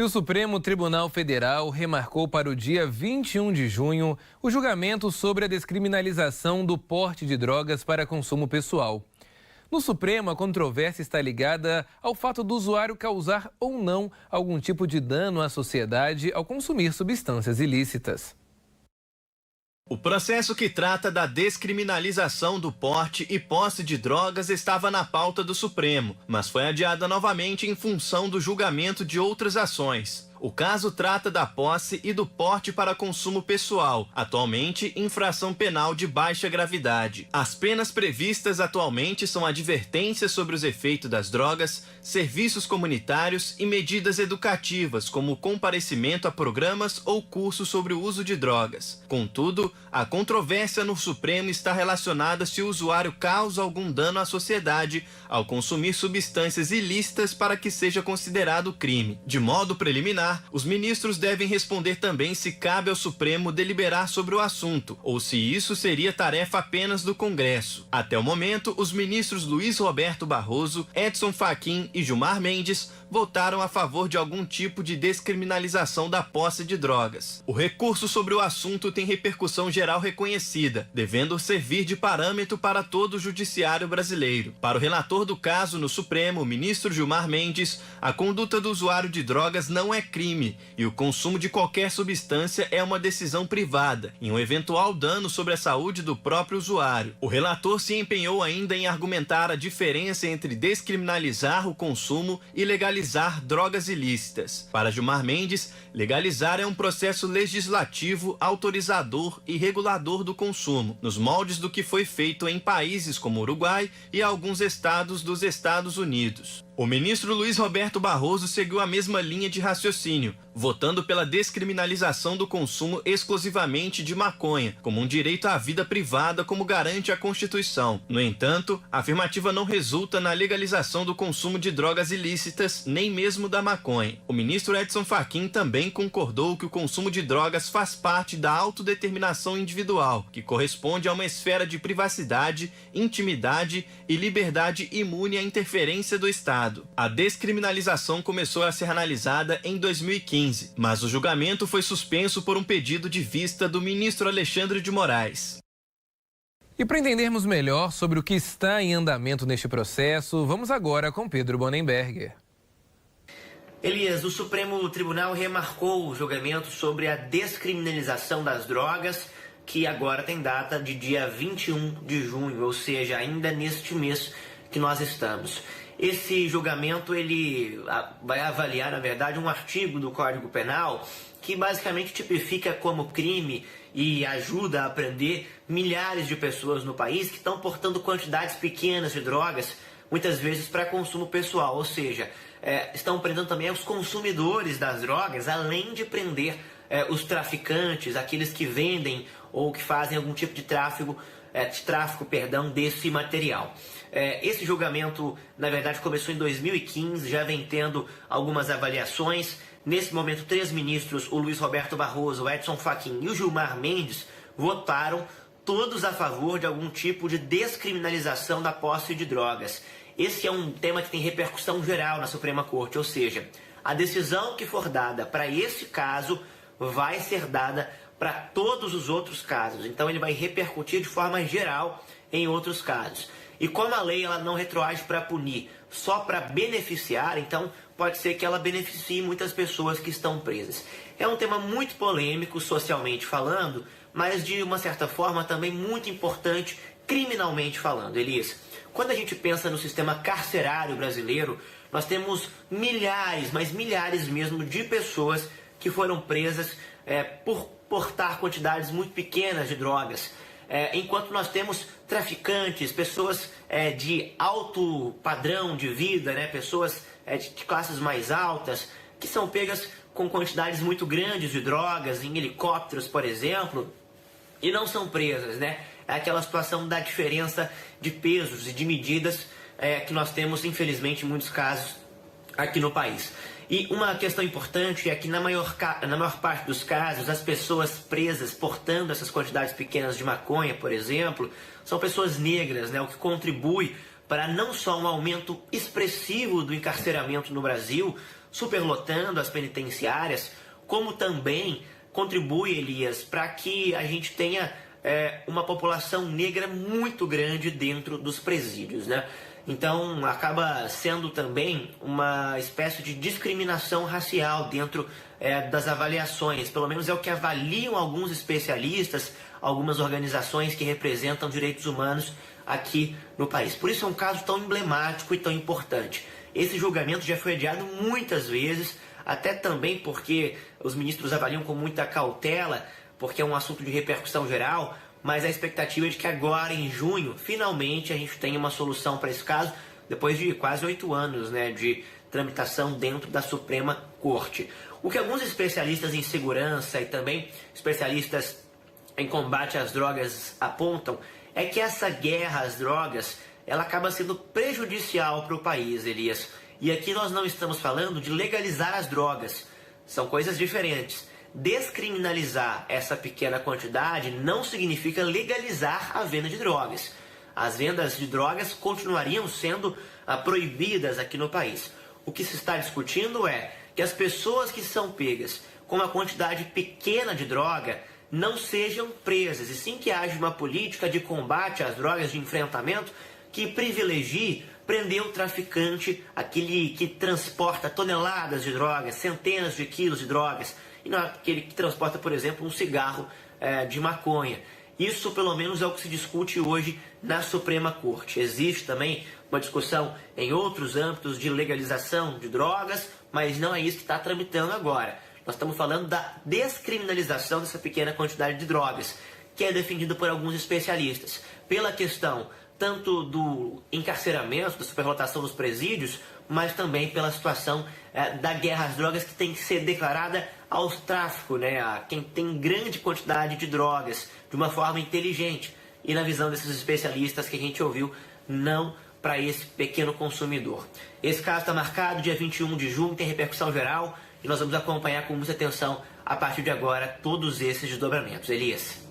o Supremo Tribunal Federal remarcou para o dia 21 de junho o julgamento sobre a descriminalização do porte de drogas para consumo pessoal. No Supremo, a controvérsia está ligada ao fato do usuário causar ou não algum tipo de dano à sociedade ao consumir substâncias ilícitas. O processo que trata da descriminalização do porte e posse de drogas estava na pauta do Supremo, mas foi adiada novamente em função do julgamento de outras ações. O caso trata da posse e do porte para consumo pessoal, atualmente infração penal de baixa gravidade. As penas previstas atualmente são advertências sobre os efeitos das drogas, serviços comunitários e medidas educativas, como comparecimento a programas ou cursos sobre o uso de drogas. Contudo, a controvérsia no Supremo está relacionada se o usuário causa algum dano à sociedade ao consumir substâncias ilícitas para que seja considerado crime. De modo preliminar, os ministros devem responder também se cabe ao Supremo deliberar sobre o assunto, ou se isso seria tarefa apenas do Congresso. Até o momento, os ministros Luiz Roberto Barroso, Edson Fachin e Gilmar Mendes votaram a favor de algum tipo de descriminalização da posse de drogas. O recurso sobre o assunto tem repercussão geral reconhecida, devendo servir de parâmetro para todo o judiciário brasileiro. Para o relator do caso no Supremo, o ministro Gilmar Mendes, a conduta do usuário de drogas não é crime e o consumo de qualquer substância é uma decisão privada, em um eventual dano sobre a saúde do próprio usuário. O relator se empenhou ainda em argumentar a diferença entre descriminalizar o consumo e legalizar drogas ilícitas. Para Gilmar Mendes, legalizar é um processo legislativo, autorizador e regulador do consumo, nos moldes do que foi feito em países como Uruguai e alguns estados dos Estados Unidos. O ministro Luiz Roberto Barroso seguiu a mesma linha de raciocínio, votando pela descriminalização do consumo exclusivamente de maconha, como um direito à vida privada como garante a Constituição. No entanto, a afirmativa não resulta na legalização do consumo de drogas ilícitas, nem mesmo da maconha. O ministro Edson Fachin também concordou que o consumo de drogas faz parte da autodeterminação individual, que corresponde a uma esfera de privacidade, intimidade e liberdade imune à interferência do Estado. A descriminalização começou a ser analisada em 2015, mas o julgamento foi suspenso por um pedido de vista do ministro Alexandre de Moraes. E para entendermos melhor sobre o que está em andamento neste processo, vamos agora com Pedro Bonenberger. Elias, o Supremo Tribunal remarcou o julgamento sobre a descriminalização das drogas, que agora tem data de dia 21 de junho, ou seja, ainda neste mês que nós estamos. Esse julgamento ele vai avaliar, na verdade, um artigo do Código Penal que basicamente tipifica como crime e ajuda a prender milhares de pessoas no país que estão portando quantidades pequenas de drogas, muitas vezes para consumo pessoal, ou seja, estão prendendo também os consumidores das drogas, além de prender os traficantes, aqueles que vendem ou que fazem algum tipo de tráfico desse material. Esse julgamento, na verdade, começou em 2015, já vem tendo algumas avaliações. Nesse momento, 3 ministros, o Luiz Roberto Barroso, o Edson Fachin e o Gilmar Mendes, votaram todos a favor de algum tipo de descriminalização da posse de drogas. Esse é um tema que tem repercussão geral na Suprema Corte, ou seja, a decisão que for dada para esse caso vai ser dada para todos os outros casos. Então ele vai repercutir de forma geral em outros casos. E como a lei ela não retroage para punir, só para beneficiar, então pode ser que ela beneficie muitas pessoas que estão presas. É um tema muito polêmico socialmente falando, mas de uma certa forma também muito importante criminalmente falando. Elias, quando a gente pensa no sistema carcerário brasileiro, nós temos milhares, mas milhares mesmo de pessoas que foram presas por portar quantidades muito pequenas de drogas. Enquanto nós temos traficantes, pessoas de alto padrão de vida, pessoas de classes mais altas, que são pegas com quantidades muito grandes de drogas, em helicópteros, por exemplo, e não são presas, É aquela situação da diferença de pesos e de medidas que nós temos, infelizmente, em muitos casos aqui no país. E uma questão importante é que na maior parte dos casos, as pessoas presas portando essas quantidades pequenas de maconha, por exemplo, são pessoas negras, o que contribui para não só um aumento expressivo do encarceramento no Brasil, superlotando as penitenciárias, como também contribui, Elias, para que a gente tenha uma população negra muito grande dentro dos presídios, né? Então, acaba sendo também uma espécie de discriminação racial dentro das avaliações. Pelo menos é o que avaliam alguns especialistas, algumas organizações que representam direitos humanos aqui no país. Por isso é um caso tão emblemático e tão importante. Esse julgamento já foi adiado muitas vezes, até também porque os ministros avaliam com muita cautela, porque é um assunto de repercussão geral, mas a expectativa é de que agora, em junho, finalmente a gente tenha uma solução para esse caso, depois de quase 8 anos, né, de tramitação dentro da Suprema Corte. O que alguns especialistas em segurança e também especialistas em combate às drogas apontam é que essa guerra às drogas, ela acaba sendo prejudicial para o país, Elias. E aqui nós não estamos falando de legalizar as drogas, são coisas diferentes. Descriminalizar essa pequena quantidade não significa legalizar a venda de drogas. As vendas de drogas continuariam sendo proibidas aqui no país. O que se está discutindo é que as pessoas que são pegas com uma quantidade pequena de droga não sejam presas, e sim que haja uma política de combate às drogas, de enfrentamento, que privilegie prender o traficante, aquele que transporta toneladas de drogas, centenas de quilos de drogas, e não aquele que transporta, por exemplo, um cigarro de maconha. Isso, pelo menos, é o que se discute hoje na Suprema Corte. Existe também uma discussão em outros âmbitos de legalização de drogas, mas não é isso que está tramitando agora. Nós estamos falando da descriminalização dessa pequena quantidade de drogas, que é defendida por alguns especialistas, pela questão tanto do encarceramento, da superlotação dos presídios, mas também pela situação da guerra às drogas, que tem que ser declarada aos tráficos, né, a quem tem grande quantidade de drogas, de uma forma inteligente. E na visão desses especialistas que a gente ouviu, não para esse pequeno consumidor. Esse caso está marcado dia 21 de junho, tem repercussão geral, e nós vamos acompanhar com muita atenção, a partir de agora, todos esses desdobramentos. Elias.